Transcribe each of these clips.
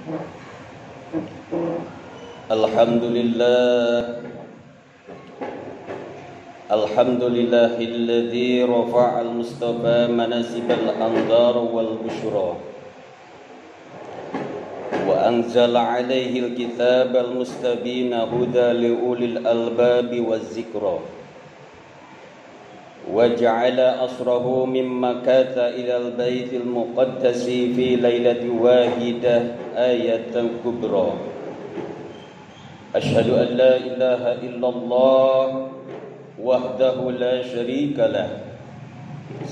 Alhamdulillahilladzi rafa'al mustafa manasibal anzar wal busyra wa anzala 'alaihi al-kitabal mustabina huda liulil albabi waz zikra wa ja'ala asrahu mimma kata ilal baitil muqaddasi fi lailati wahidah ayatan kubra. Asyhadu an la ilaha illallah wahdahu la syarika lah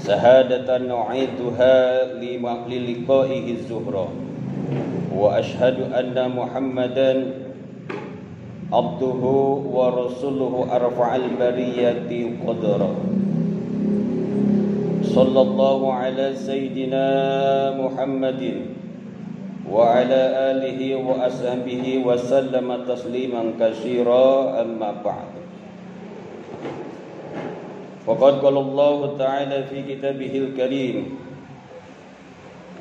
syahadatan nu'iduha li liqa'ihi zuhra wa asyhadu anna muhammadan abduhu wa rasuluhu arfa'al bariyati qadra sallallahu ala sayyidina muhammadin wa ala alihi wa ashabihi wa sallama tasliman katsira amma ba'd. Faqad qala Allah ta'ala fi kitabihil karim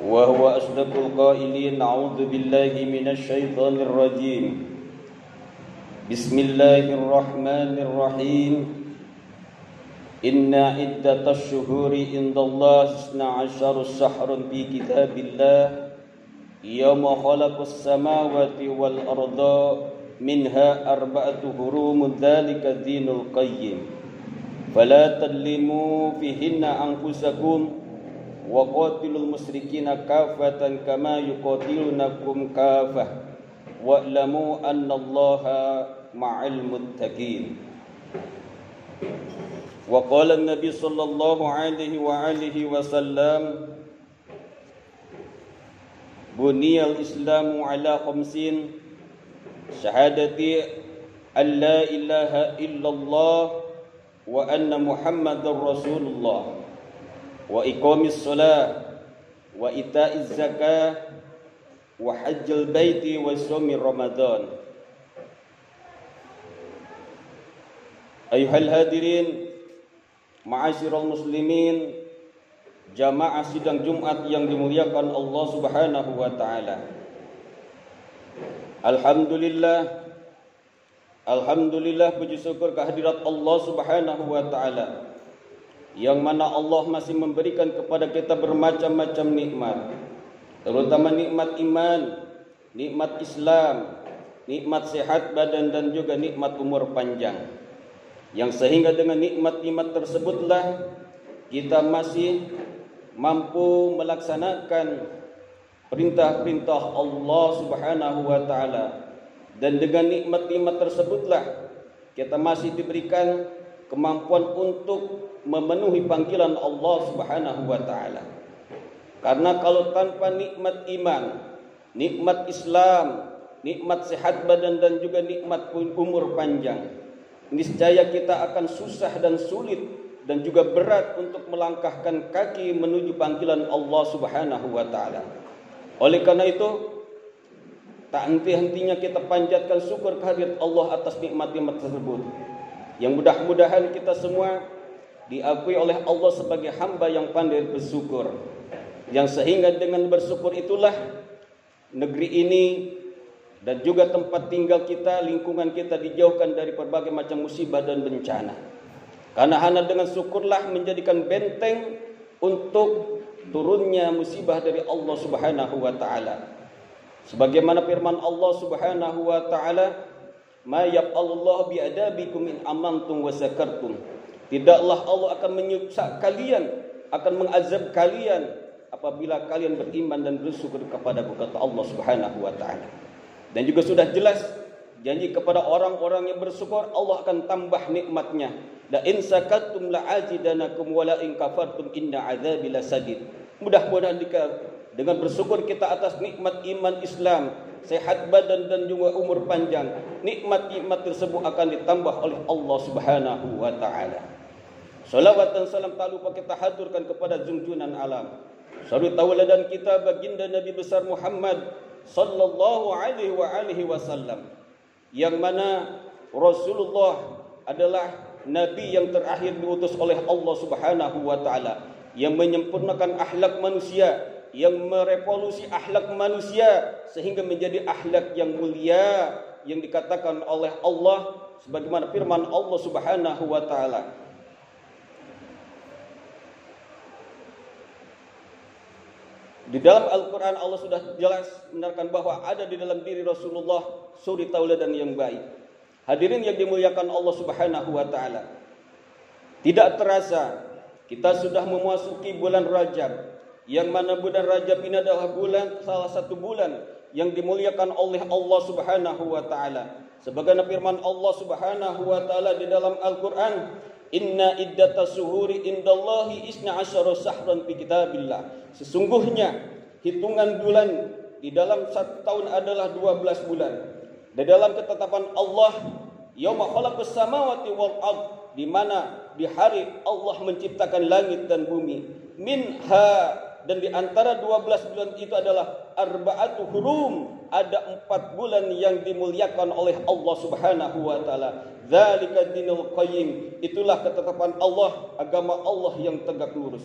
wa huwa asdaqul qailin a'udzu billahi minasy syaithanir rajim. Bismillahirrahmanirrahim. Inna iddatash syuhuri indallahi 12 syahrun fi kitabillah yawma khalaqas samawati wal arda minha arba'atu hurum dzalika dinul qayyim fala tadlimu fihinna anfusakum wa qatilul musyrikina kafatan kama yuqatilunakum kafah wa'lamu annallaha ma'al muttaqin. Wa qala an-nabi sallallahu alaihi wa alihi wasallam buniyal islamu ala khamsin syahadati an la ilaha illallah wa anna muhammadar rasulullah wa iqamis shalah wa ita'iz zakah wa hajjal baiti wa shaumi ramadan. Ayuhal hadirin ma'asyiral muslimin, jamaah sidang Jumat yang dimuliakan Allah Subhanahu wa taala. Alhamdulillah puji syukur kehadirat Allah Subhanahu wa taala yang mana Allah masih memberikan kepada kita bermacam-macam nikmat, terutama nikmat iman, nikmat Islam, nikmat sehat badan dan juga nikmat umur panjang. Yang sehingga dengan nikmat-nikmat tersebutlah kita masih mampu melaksanakan perintah-perintah Allah Subhanahu wa taala, dan dengan nikmat-nikmat tersebutlah kita masih diberikan kemampuan untuk memenuhi panggilan Allah Subhanahu wa taala. Karena kalau tanpa nikmat iman, nikmat Islam, nikmat sehat badan dan juga nikmat umur panjang, niscaya kita akan susah dan sulit dan juga berat untuk melangkahkan kaki menuju panggilan Allah Subhanahu wa taala. Oleh karena itu, tak henti-hentinya kita panjatkan syukur kehadirat Allah atas nikmat-nikmat tersebut. Yang mudah-mudahan kita semua diakui oleh Allah sebagai hamba yang pandai bersyukur. Yang sehingga dengan bersyukur itulah negeri ini dan juga tempat tinggal kita, lingkungan kita dijauhkan dari berbagai macam musibah dan bencana. Karena hanya dengan syukurlah menjadikan benteng untuk turunnya musibah dari Allah Subhanahu wa taala. Sebagaimana firman Allah Subhanahu wa taala, "Ma yaqallahu bi'adabikum in amantum wa sakartum." Tidaklah Allah akan menyiksa kalian, akan mengazab kalian apabila kalian beriman dan bersyukur kepada kata Allah Subhanahu wa taala. Dan juga sudah jelas janji kepada orang-orang yang bersyukur, Allah akan tambah nikmatnya. La in sakartum la azidanakum wa la in kafartum inna azabi lasadid. Mudah-mudahan dengan bersyukur kita atas nikmat iman Islam, sehat badan dan juga umur panjang, nikmat-nikmat tersebut akan ditambah oleh Allah Subhanahu wa taala. Salawat dan salam tak lupa kita haturkan kepada junjunan alam, suri tauladan kita baginda Nabi besar Muhammad sallallahu alaihi wasallam, yang mana Rasulullah adalah nabi yang terakhir diutus oleh Allah Subhanahu wa taala, yang menyempurnakan akhlak manusia, yang merevolusi akhlak manusia sehingga menjadi akhlak yang mulia yang dikatakan oleh Allah sebagaimana firman Allah Subhanahu wa taala. Di dalam Al-Quran Allah sudah jelas menerangkan bahwa ada di dalam diri Rasulullah suri tauladan yang baik. Hadirin yang dimuliakan Allah Subhanahu wa taala. Tidak terasa kita sudah memasuki bulan Rajab, yang mana bulan Rajab ini adalah salah satu bulan yang dimuliakan oleh Allah Subhanahu wa taala. Sebagaimana firman Allah Subhanahu wa taala di dalam Al-Qur'an, "Inna iddatas suhuri indallahi 12 syahran fi kitabillah." Sesungguhnya hitungan bulan di dalam satu tahun adalah 12 bulan. Di dalam ketetapan Allah, yauma khalaqas samawati wal ard, di mana di hari Allah menciptakan langit dan bumi. Minha, dan di antara 12 bulan itu adalah arba'atu hurum, ada 4 bulan yang dimuliakan oleh Allah Subhanahu wa taala. Dzalika dinul qayyim, itulah ketetapan Allah, agama Allah yang tegak lurus.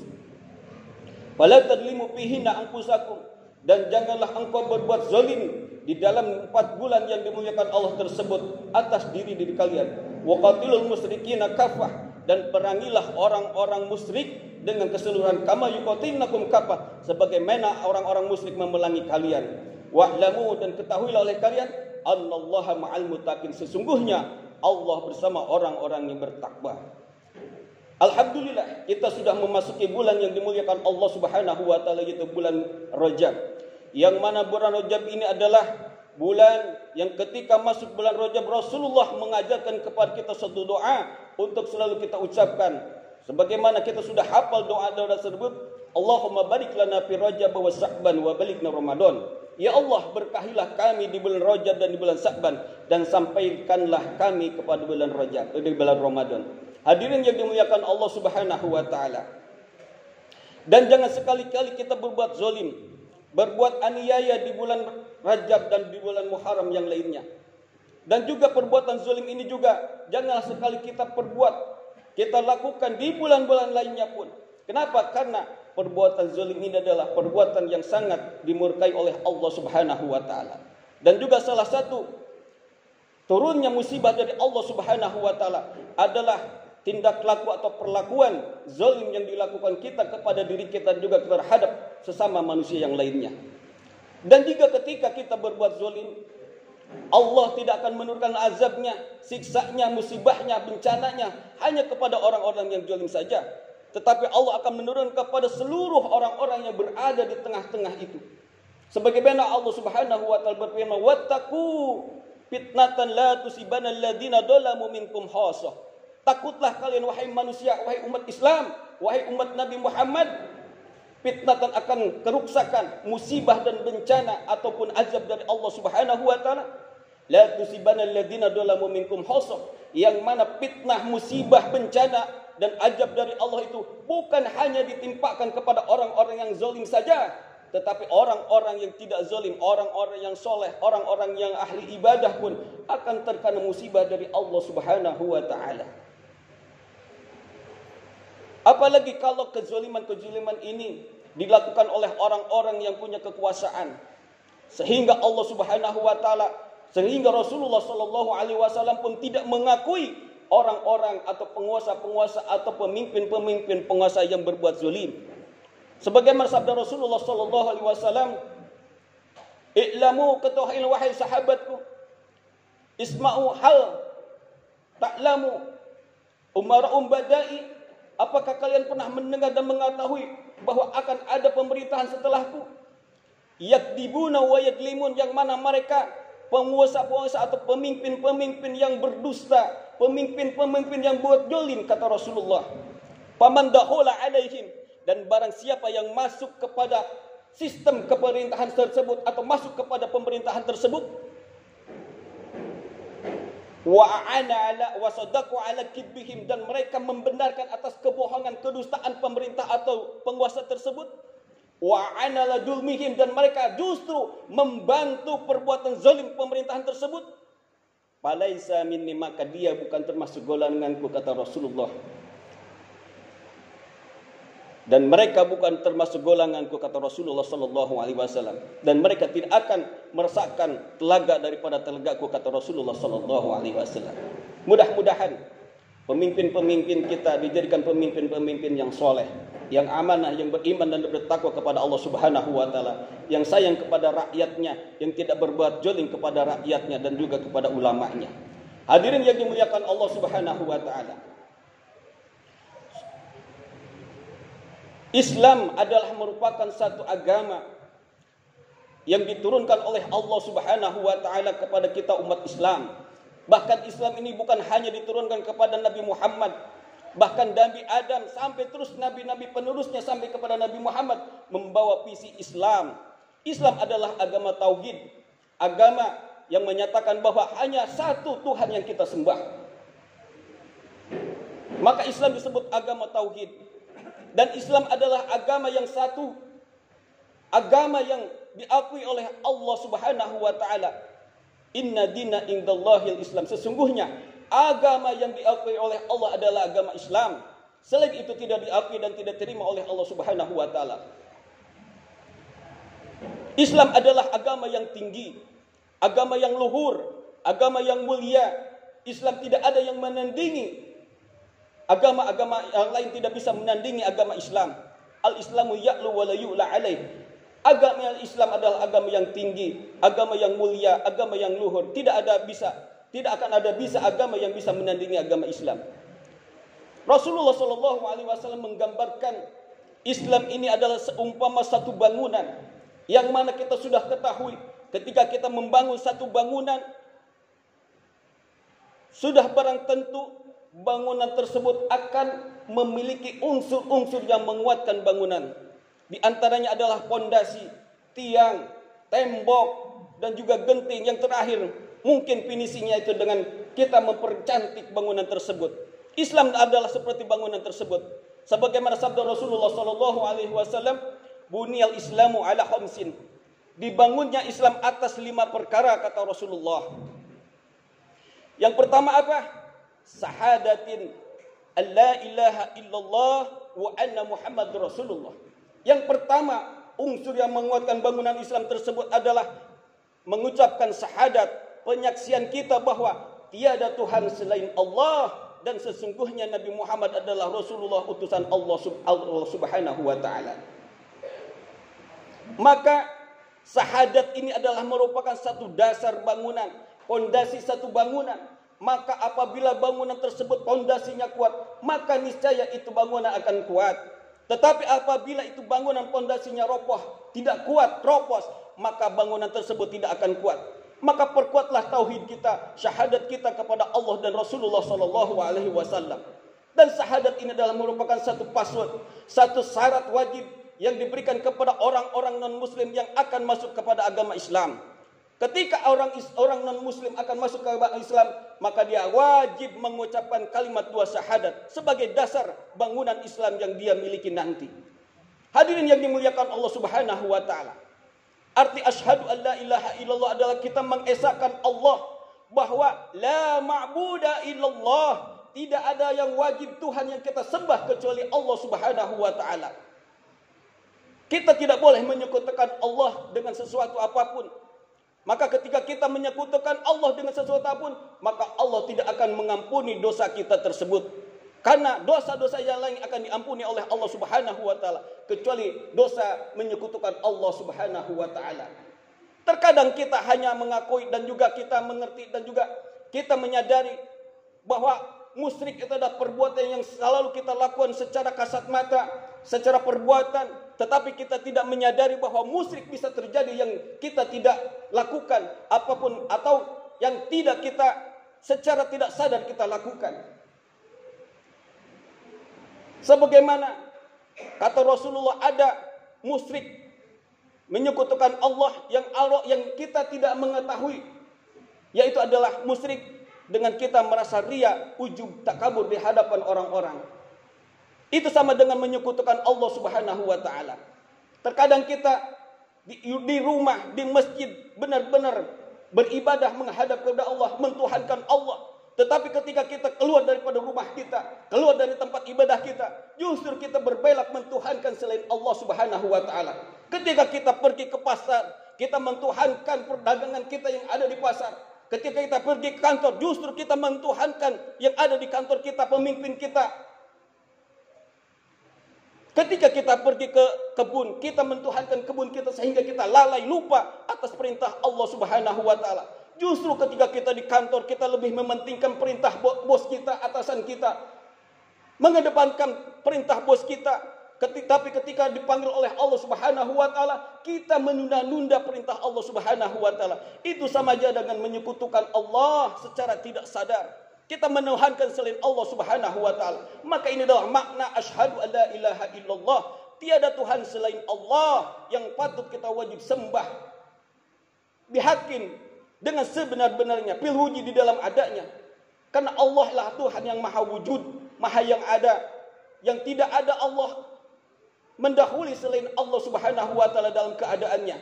Wala tadlimu fihinna anfusakum, dan janganlah engkau berbuat zalim di dalam 4 bulan yang dimuliakan Allah tersebut atas diri kalian. Wa qatilul musyrikina kafah, dan perangilah orang-orang musyrik dengan keseluruhan, kama yuqatilnakum kafah, sebagaimana orang-orang musyrik memerangi kalian. Wa'lamu, dan ketahuilah oleh kalian, annallaha ma'al muttaqin, sesungguhnya Allah bersama orang-orang yang bertakwa. Alhamdulillah, kita sudah memasuki bulan yang dimuliakan Allah Subhanahu wa taala, yaitu bulan Rajab. Yang mana bulan Rajab ini adalah bulan yang ketika masuk bulan Rajab Rasulullah mengajarkan kepada kita satu doa untuk selalu kita ucapkan. Sebagaimana kita sudah hafal doa-doa tersebut, Allahumma barik lana fi Rajab wa Sya'ban wa balighna Ramadan. Ya Allah, berkahilah kami di bulan Rajab dan di bulan Sya'ban, dan sampaikanlah kami kepada bulan Rajab, di bulan Ramadan. Hadirin yang dimuliakan Allah Subhanahu wa taala. Dan jangan sekali-kali kita berbuat zalim, berbuat aniaya di bulan Rajab dan di bulan Muharram yang lainnya. Dan juga perbuatan zalim ini juga janganlah sekali kita perbuat, kita lakukan di bulan-bulan lainnya pun. Kenapa? Karena perbuatan zalim ini adalah perbuatan yang sangat dimurkai oleh Allah Subhanahu wa taala. Dan juga salah satu turunnya musibah dari Allah Subhanahu wa taala adalah tindak laku atau perlakuan zalim yang dilakukan kita kepada diri kita juga terhadap sesama manusia yang lainnya. Dan juga ketika kita berbuat zalim, Allah tidak akan menurunkan azabnya, siksanya, musibahnya, bencananya hanya kepada orang-orang yang zalim saja, tetapi Allah akan menurunkan kepada seluruh orang-orang yang berada di tengah-tengah itu. Sebagaimana Allah Subhanahu wa taala berfirman, "Wattaqu fitnatan la tusibanna alladziina dzalamu minkum khassah." Takutlah kalian wahai manusia, wahai umat Islam, wahai umat Nabi Muhammad, fitnatan akan keruksakan, musibah dan bencana ataupun azab dari Allah Subhanahu wa taala. La tusibanna alladziina dzalamu minkum khassah, yang mana fitnah, musibah, bencana dan azab dari Allah itu bukan hanya ditimpakan kepada orang-orang yang zalim saja, tetapi orang-orang yang tidak zalim, orang-orang yang soleh, orang-orang yang ahli ibadah pun akan terkena musibah dari Allah Subhanahu wa taala. Apalagi kalau kezaliman-kezaliman ini dilakukan oleh orang-orang yang punya kekuasaan, sehingga Allah Subhanahu wa taala, sehingga Rasulullah sallallahu alaihi wasallam pun tidak mengakui orang-orang atau penguasa-penguasa atau pemimpin-pemimpin penguasa yang berbuat zalim. Sebagaimana sabda Rasulullah sallallahu alaihi wasallam, "I'lamu, ketahuilah wahai sahabatku, isma'u hal ta'lamu umara'um badai." Apakah kalian pernah mendengar dan mengetahui bahwa akan ada pemerintahan setelahku? Yakdibuna wa yadlimun, yang mana mereka penguasa-penguasa atau pemimpin-pemimpin yang berdusta, pemimpin-pemimpin yang buat zalim, kata Rasulullah. Faman dakhala alaihim, dan barang siapa yang masuk kepada sistem kepemerintahan tersebut atau masuk kepada pemerintahan tersebut, wa'ana ala wasadaqu ala kibihim, dan mereka membenarkan atas kebohongan, kedustaan pemerintah atau penguasa tersebut, wa'ana la dulmihim, dan mereka justru membantu perbuatan zalim pemerintahan tersebut, falaisa minni, maka dia bukan termasuk golonganku, kata Rasulullah. dan mereka bukan termasuk golonganku, kata Rasulullah sallallahu alaihi wasallam, dan mereka tidak akan merasakan telaga daripada telagaku, kata Rasulullah sallallahu alaihi wasallam. Mudah-mudahan pemimpin-pemimpin kita dijadikan pemimpin-pemimpin yang soleh, yang amanah, yang beriman dan bertakwa kepada Allah Subhanahu wa taala, yang sayang kepada rakyatnya, yang tidak berbuat zalim kepada rakyatnya dan juga kepada ulamanya. Hadirin yang dimuliakan Allah Subhanahu wa taala. Islam adalah merupakan satu agama yang diturunkan oleh Allah Subhanahu wa taala kepada kita umat Islam. Bahkan Islam ini bukan hanya diturunkan kepada Nabi Muhammad, bahkan Nabi Adam sampai terus nabi-nabi penerusnya sampai kepada Nabi Muhammad membawa visi Islam. Islam adalah agama tauhid, agama yang menyatakan bahwa hanya satu Tuhan yang kita sembah. Maka Islam disebut agama tauhid. Dan Islam adalah agama yang satu, agama yang diakui oleh Allah Subhanahu wa taala. Inna dina indallahil Islam. Sesungguhnya agama yang diakui oleh Allah adalah agama Islam. Selain itu tidak diakui dan tidak diterima oleh Allah Subhanahu wa taala. Islam adalah agama yang tinggi, agama yang luhur, agama yang mulia. Islam tidak ada yang menandingi. Agama-agama yang lain tidak bisa menandingi agama Islam. Al-Islamu ya'lu wa la yu'la alaih. Agama Islam adalah agama yang tinggi, agama yang mulia, agama yang luhur. Tidak akan ada bisa agama yang bisa menandingi agama Islam. Rasulullah sallallahu alaihi wasallam menggambarkan Islam ini adalah seumpama satu bangunan, yang mana kita sudah ketahui ketika kita membangun satu bangunan, sudah barang tentu bangunan tersebut akan memiliki unsur-unsur yang menguatkan bangunan. Di antaranya adalah pondasi, tiang, tembok, dan juga genting. Yang terakhir, mungkin finishingnya itu dengan kita mempercantik bangunan tersebut. Islam adalah seperti bangunan tersebut. Sebagaimana sabda Rasulullah sallallahu alaihi wasallam, "Buniyal Islamu ala khamsin." Dibangunnya Islam atas 5 perkara, kata Rasulullah. Yang pertama apa? Sahadatin alla ilaha illallah wa anna Muhammadur Rasulullah. Yang pertama, unsur yang menguatkan bangunan Islam tersebut adalah mengucapkan syahadat, penyaksian kita bahwa tiada Tuhan selain Allah dan sesungguhnya Nabi Muhammad adalah Rasulullah, utusan Allah Subhanahu wa taala. Maka syahadat ini adalah merupakan satu dasar bangunan, pondasi satu bangunan. Maka apabila bangunan tersebut pondasinya kuat, maka niscaya itu bangunan akan kuat. Tetapi apabila itu bangunan pondasinya roboh, tidak kuat, ropos, maka bangunan tersebut tidak akan kuat. Maka perkuatlah tauhid kita, syahadat kita kepada Allah dan Rasulullah sallallahu alaihi wasallam. Dan syahadat ini adalah merupakan satu password, satu syarat wajib yang diberikan kepada orang-orang non-muslim yang akan masuk kepada agama Islam. Ketika orang non-muslim akan masuk ke agama Islam, maka dia wajib mengucapkan kalimat 2 syahadat sebagai dasar bangunan Islam yang dia miliki nanti. Hadirin yang dimuliakan Allah Subhanahu wa taala. Arti asyhadu an la ilaha illallah adalah kita mengesahkan Allah bahwa la ma'buda illallah, tidak ada yang wajib Tuhan yang kita sembah kecuali Allah Subhanahu wa taala. Kita tidak boleh menyekutukan Allah dengan sesuatu apapun. Maka ketika kita menyekutukan Allah dengan sesuatu apapun, maka Allah tidak akan mengampuni dosa kita tersebut. Karena dosa-dosa yang lain akan diampuni oleh Allah Subhanahu wa taala, kecuali dosa menyekutukan Allah Subhanahu wa taala. Terkadang kita hanya mengakui dan juga kita mengerti dan juga kita menyadari bahwa musyrik itu adalah perbuatan yang selalu kita lakukan secara kasat mata, secara perbuatan. Tetapi kita tidak menyadari bahwa musyrik bisa terjadi yang kita tidak lakukan apapun, atau yang tidak kita secara tidak sadar kita lakukan. Sebagaimana kata Rasulullah, ada musyrik menyekutukan Allah yang kita tidak mengetahui, yaitu adalah musyrik dengan kita merasa ria, ujub, takabur di hadapan orang-orang. Itu sama dengan menyekutukan Allah Subhanahu wa taala. Terkadang kita di rumah, di masjid benar-benar beribadah menghadap kepada Allah, mentuhankan Allah. Tetapi ketika kita keluar daripada rumah kita, keluar dari tempat ibadah kita, justru kita berbelok mentuhankan selain Allah Subhanahu wa taala. Ketika kita pergi ke pasar, kita mentuhankan perdagangan kita yang ada di pasar. Ketika kita pergi ke kantor, justru kita mentuhankan yang ada di kantor kita, pemimpin kita. Ketika kita pergi ke kebun, kita mentuhankan kebun kita sehingga kita lalai lupa atas perintah Allah Subhanahu wa taala. Justru ketika kita di kantor, kita lebih mementingkan perintah bos kita, atasan kita. Mengedepankan perintah bos kita. Tapi ketika dipanggil oleh Allah Subhanahu wa taala, kita menunda-nunda perintah Allah Subhanahu wa taala. Itu sama aja dengan menyekutukan Allah secara tidak sadar. Kita menuhankan selain Allah Subhanahu wa taala. Maka ini adalah makna asyhadu an la ilaha illallah. Tiada Tuhan selain Allah yang patut kita wajib sembah. Bihakin, dengan sebenar-benarnya, pilhuji di dalam adanya. Karena Allah lah Tuhan yang maha wujud, maha yang ada. Yang tidak ada Allah mendahului selain Allah Subhanahu wa taala dalam keadaannya.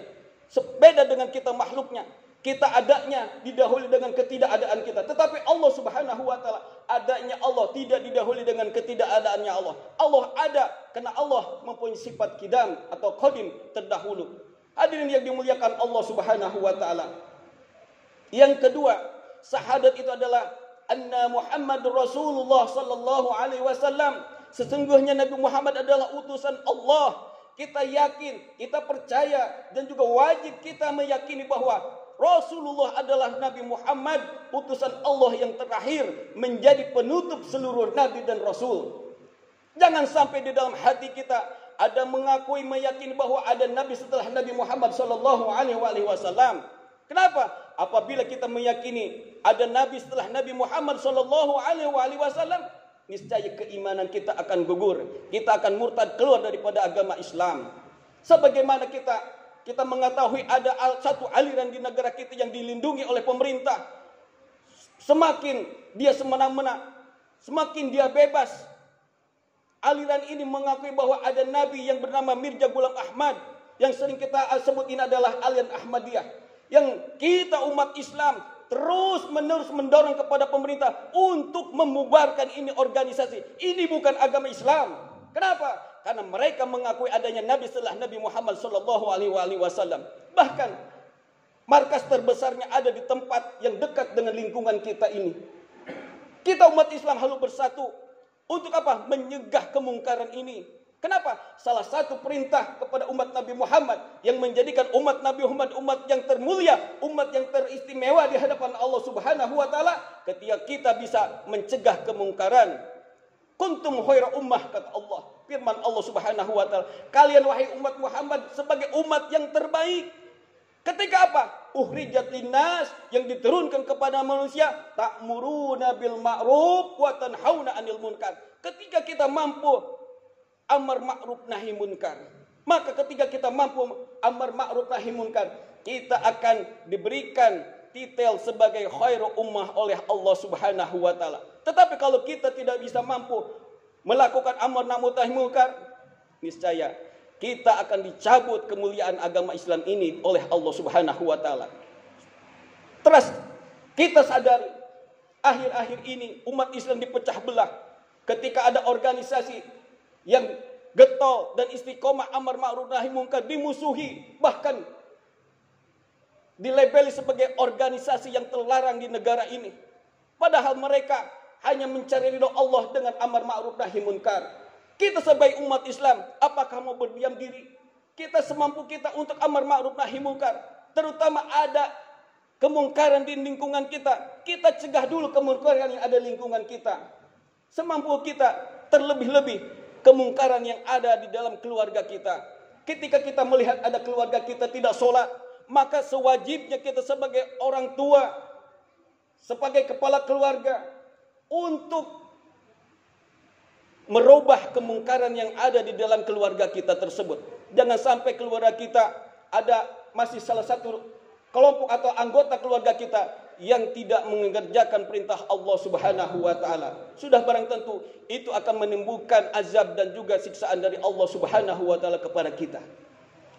Beda dengan kita makhluknya. Kita adanya didahului dengan ketidakadaan kita. Tetapi Allah Subhanahu wa taala, adanya Allah tidak didahului dengan ketidakadaannya Allah. Allah ada karena Allah mempunyai sifat qidam atau qadim, terdahulu. Hadirin yang dimuliakan Allah Subhanahu wa taala. Yang kedua, syahadat itu adalah anna Muhammadur Rasulullah sallallahu alaihi wasallam. Sesungguhnya Nabi Muhammad adalah utusan Allah. Kita yakin, kita percaya dan juga wajib kita meyakini bahwa Rasulullah adalah Nabi Muhammad, utusan Allah yang terakhir, menjadi penutup seluruh nabi dan rasul. Jangan sampai di dalam hati kita ada mengakui meyakini bahwa ada nabi setelah Nabi Muhammad sallallahu alaihi wasallam. Kenapa? Apabila kita meyakini ada nabi setelah Nabi Muhammad sallallahu alaihi wasallam, niscaya keimanan kita akan gugur. Kita akan murtad, keluar daripada agama Islam. Sebagaimana kita mengetahui ada satu aliran di negara kita yang dilindungi oleh pemerintah. Semakin dia semena-mena, semakin dia bebas. Aliran ini mengakui bahwa ada nabi yang bernama Mirza Ghulam Ahmad, yang sering kita sebut ini adalah aliran Ahmadiyah. Yang kita umat Islam terus-menerus mendorong kepada pemerintah untuk membubarkan ini organisasi. Ini bukan agama Islam. Kenapa? Karena mereka mengakui adanya nabi setelah Nabi Muhammad sallallahu alaihi wasallam. Bahkan markas terbesarnya ada di tempat yang dekat dengan lingkungan kita ini. Kita umat Islam harus bersatu untuk apa? Menyegah kemungkaran ini. Kenapa? Salah satu perintah kepada umat Nabi Muhammad yang menjadikan umat Nabi Muhammad umat yang termulia, umat yang teristimewa di hadapan Allah Subhanahu wa taala, ketika kita bisa mencegah kemungkaran. Kuntum khaira ummah, kata Allah. Firman Allah Subhanahu wa taala, kalian wahai umat Muhammad sebagai umat yang terbaik. Ketika apa? Uhrijat linnas, yang diturunkan kepada manusia, ta'muruna bil ma'ruf wa tanhauna 'anil munkar. Ketika kita mampu amar ma'ruf nahi munkar, maka ketika kita mampu amar ma'ruf nahi munkar, kita akan diberikan titel sebagai khairu ummah oleh Allah Subhanahu wa taala. Tetapi kalau kita tidak bisa mampu melakukan amar ma'ruf nahi munkar, niscaya kita akan dicabut kemuliaan agama Islam ini oleh Allah Subhanahu wa taala. Terus kita sadari akhir-akhir ini umat Islam dipecah belah ketika ada organisasi yang getol dan istiqomah amar ma'ruf nahi munkar dimusuhi, bahkan dilabeli sebagai organisasi yang terlarang di negara ini. Padahal mereka hanya mencari ridho Allah dengan amar ma'ruf nahi munkar. Kita sebagai umat Islam, apakah mau berdiam diri? Kita semampu kita untuk amar ma'ruf nahi munkar. Terutama ada kemungkaran di lingkungan kita, kita cegah dulu kemungkaran yang ada di lingkungan kita. Semampu kita, terlebih-lebih kemungkaran yang ada di dalam keluarga kita. Ketika kita melihat ada keluarga kita tidak sholat, maka sewajibnya kita sebagai orang tua, sebagai kepala keluarga, untuk merubah kemungkaran yang ada di dalam keluarga kita tersebut. Jangan sampai keluarga kita ada masih salah satu kelompok atau anggota keluarga kita yang tidak mengerjakan perintah Allah Subhanahu wa taala. Sudah barang tentu itu akan menimbulkan azab dan juga siksaan dari Allah Subhanahu wa taala kepada kita.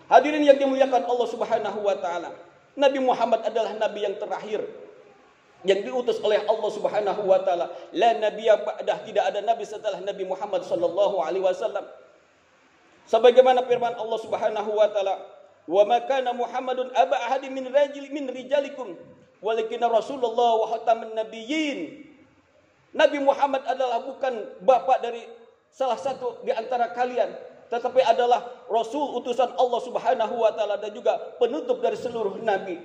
Hadirin yang dimuliakan Allah Subhanahu wa taala, Nabi Muhammad adalah nabi yang terakhir. yang diutus oleh Allah Subhanahu wa taala. La nabiyya ba'dah, tidak ada nabi setelah Nabi Muhammad sallallahu alaihi wasallam. Sebagaimana firman Allah Subhanahu wa taala, "Wa ma kana Muhammadun aba ahadin min rijalikum, walakin Rasulullah wa khataman nabiyyin." Nabi Muhammad adalah bukan bapak dari salah satu di antara kalian, tetapi adalah Rasul utusan Allah Subhanahu wa taala dan juga penutup dari seluruh nabi.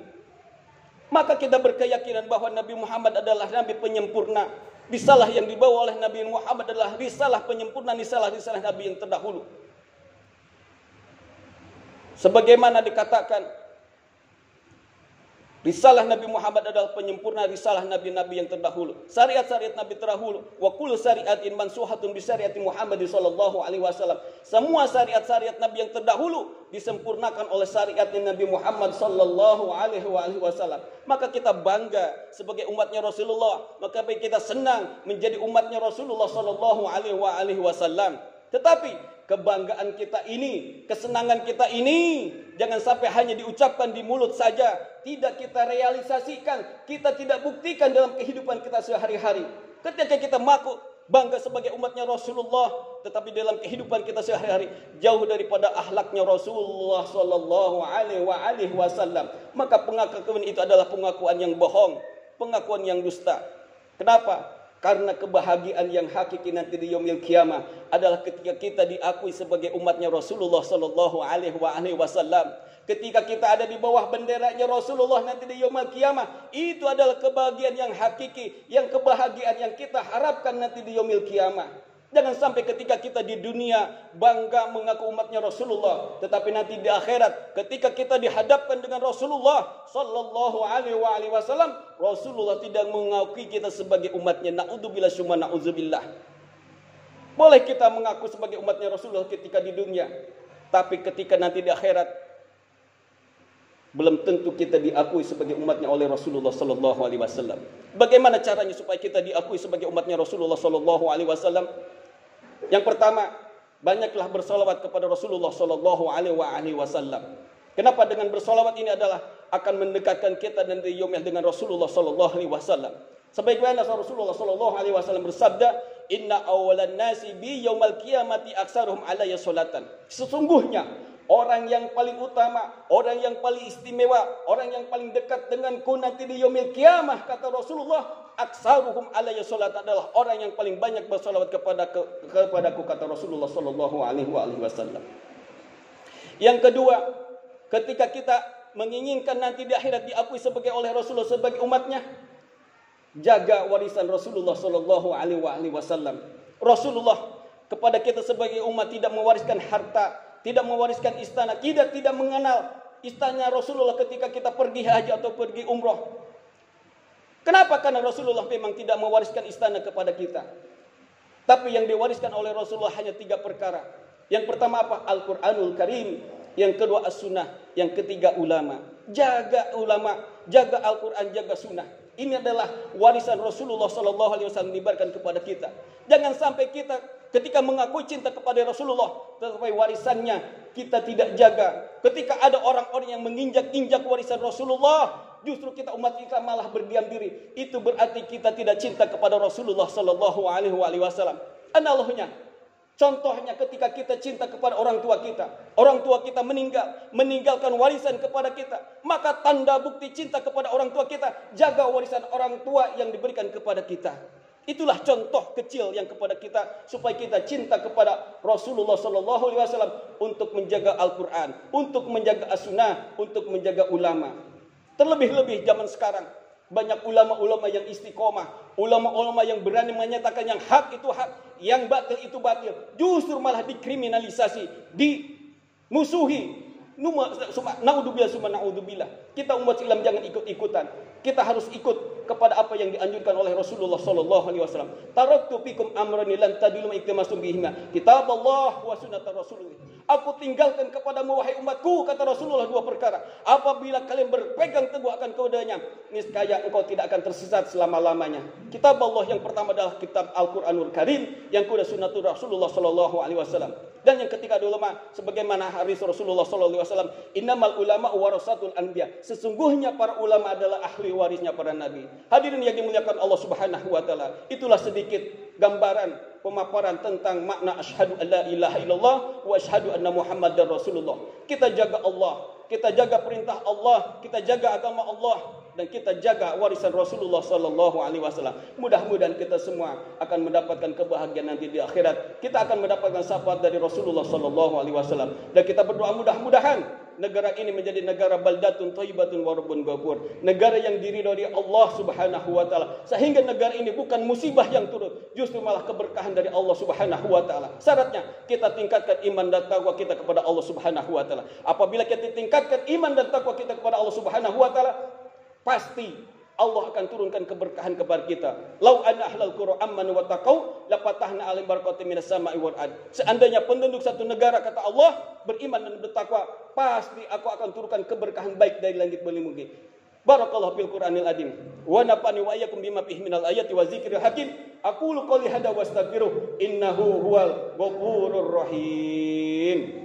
Maka kita berkeyakinan bahwa Nabi Muhammad adalah nabi penyempurna. Risalah yang dibawa oleh Nabi Muhammad adalah risalah penyempurna, risalah nabi yang terdahulu. Sebagaimana dikatakan, risalah Nabi Muhammad adalah penyempurna risalah nabi-nabi yang terdahulu. Syariat-syariat nabi terdahulu, wa kullu syari'atin mansuhatun bi syariati Muhammad sallallahu alaihi wasallam. Semua syariat-syariat nabi yang terdahulu disempurnakan oleh syariatnya Nabi Muhammad sallallahu alaihi wasallam. Maka kita bangga sebagai umatnya Rasulullah, maka kita senang menjadi umatnya Rasulullah sallallahu alaihi wasallam. Tetapi kebanggaan kita ini, kesenangan kita ini jangan sampai hanya diucapkan di mulut saja, tidak kita realisasikan, kita tidak buktikan dalam kehidupan kita sehari-hari. Ketika kita mengaku bangga sebagai umatnya Rasulullah, tetapi dalam kehidupan kita sehari-hari jauh daripada akhlaknya Rasulullah sallallahu alaihi wasallam, maka pengakuan itu adalah pengakuan yang bohong, pengakuan yang dusta. Kenapa? Karena kebahagiaan yang hakiki nanti di yaumil qiyamah adalah ketika kita diakui sebagai umatnya Rasulullah sallallahu alaihi wasallam. Ketika kita ada di bawah benderanya Rasulullah nanti di yaumil qiyamah, itu adalah kebahagiaan yang hakiki, yang kebahagiaan yang kita harapkan nanti di yaumil qiyamah. Jangan sampai ketika kita di dunia bangga mengaku umatnya Rasulullah, tetapi nanti di akhirat ketika kita dihadapkan dengan Rasulullah sallallahu alaihi wasallam, Rasulullah tidak mengakui kita sebagai umatnya. Naudzubillah summa naudzubillah. Boleh kita mengaku sebagai umatnya Rasulullah ketika di dunia, tapi ketika nanti di akhirat belum tentu kita diakui sebagai umatnya oleh Rasulullah sallallahu alaihi wasallam. Bagaimana caranya supaya kita diakui sebagai umatnya Rasulullah sallallahu alaihi wasallam? Yang pertama, banyaklah bersolawat kepada Rasulullah sallallahu alaihi wasallam. Kenapa? Dengan bersolawat ini adalah akan mendekatkan kita dan dengan Rasulullah sallallahu alaihi wasallam. Sebagaimana Rasulullah sallallahu alaihi wasallam bersabda, "Inna awalan nasi bi yaumal qiyamati aksaruhum alayya salatan." Sesungguhnya orang yang paling utama, orang yang paling istimewa, orang yang paling dekat denganku nanti di yaumil qiyamah, kata Rasulullah, aksaruhum alayya salat, adalah orang yang paling banyak bersalawat kepadaku, kata Rasulullah sallallahu alaihi wasallam. Yang kedua, ketika kita menginginkan nanti di akhirat diakui sebagai oleh Rasulullah sebagai umatnya, jaga warisan Rasulullah sallallahu alaihi wasallam. Rasulullah kepada kita sebagai umat tidak mewariskan harta, tidak mewariskan istana, tidak mengenal istana Rasulullah ketika kita pergi haji atau pergi umroh. Kenapa? Karena Rasulullah memang tidak mewariskan istana kepada kita. Tapi yang diwariskan oleh Rasulullah hanya 3 perkara. Yang pertama apa? Al-Quranul Karim. Yang kedua as-sunnah. Yang ketiga ulama. Jaga ulama, jaga Al-Quran, jaga sunnah. Ini adalah warisan Rasulullah SAW diberikan kepada kita. Jangan sampai kita ketika mengakui cinta kepada Rasulullah, tetapi warisannya kita tidak jaga. Ketika ada orang-orang yang menginjak-injak warisan Rasulullah, justru kita umat Islam malah berdiam diri. Itu berarti kita tidak cinta kepada Rasulullah sallallahu alaihi wasallam. Analognya, contohnya ketika kita cinta kepada orang tua kita meninggalkan warisan kepada kita, maka tanda bukti cinta kepada orang tua kita, jaga warisan orang tua yang diberikan kepada kita. Itulah contoh kecil yang kepada kita supaya kita cinta kepada Rasulullah sallallahu alaihi wasallam untuk menjaga Al-Qur'an, untuk menjaga as-sunnah, untuk menjaga ulama. Terlebih-lebih zaman sekarang banyak ulama-ulama yang istiqomah, ulama-ulama yang berani menyatakan yang hak itu hak, yang batil itu batil, justru malah dikriminalisasi, dimusuhi. Naudzubillah. Kita umat Islam jangan ikut-ikutan. Kita harus ikut kepada apa yang dianjurkan oleh Rasulullah sallallahu alaihi wasallam. Taraktu fikum amrani lan tadillu iktamasum bihima. Kitabullah wa sunnat Rasulullah. Aku tinggalkan kepadamu wahai umatku, kata Rasulullah, 2 perkara. Apabila kalian berpegang teguh akan kepadanya, niscaya engkau tidak akan tersesat selama-lamanya. Kitab Allah yang pertama adalah kitab Al-Qur'anul Karim, yang kedua sunnatul Rasulullah sallallahu alaihi wasallam. Dan yang ketiga ada ulama, sebagaimana hadis Rasulullah SAW, innamal ulama warasatul anbiya. Sesungguhnya para ulama adalah ahli warisnya para nabi. Hadirin yang dimuliakan Allah Subhanahu wa taala, itulah sedikit gambaran pemaparan tentang makna asyhadu alla ilaha illallah wa asyhadu anna muhammadar rasulullah. Kita jaga Allah, kita jaga perintah Allah, kita jaga agama Allah, dan kita jaga warisan Rasulullah sallallahu alaihi wasallam. Mudah-mudahan kita semua akan mendapatkan kebahagiaan nanti di akhirat. Kita akan mendapatkan syafaat dari Rasulullah sallallahu alaihi wasallam. Dan kita berdoa mudah-mudahan negara ini menjadi negara baldatun thayyibatun wa rabbun ghafur. Negara yang diridhoi Allah Subhanahu wa taala. Sehingga negara ini bukan musibah yang turun, justru malah keberkahan dari Allah Subhanahu wa taala. Syaratnya kita tingkatkan iman dan takwa kita kepada Allah Subhanahu wa taala. Apabila kita tingkatkan iman dan takwa kita kepada Allah Subhanahu wa taala, pasti Allah akan turunkan keberkahan kepada kita. Lau anna ahlal qura amanu wa taqau la fatahna alaihim barakatim minas sama'i wal ard. Seandainya penduduk satu negara, kata Allah, beriman dan bertakwa, pasti aku akan turunkan keberkahan baik dari langit melimuti. Barakallahu fil Qur'anil azim. Wa nafani wa iyyakum bima fihi minal ayati wa dzikril hakim. Aqulu qouli hadza wa astaghfiruh innahu huwal ghafurur rahim.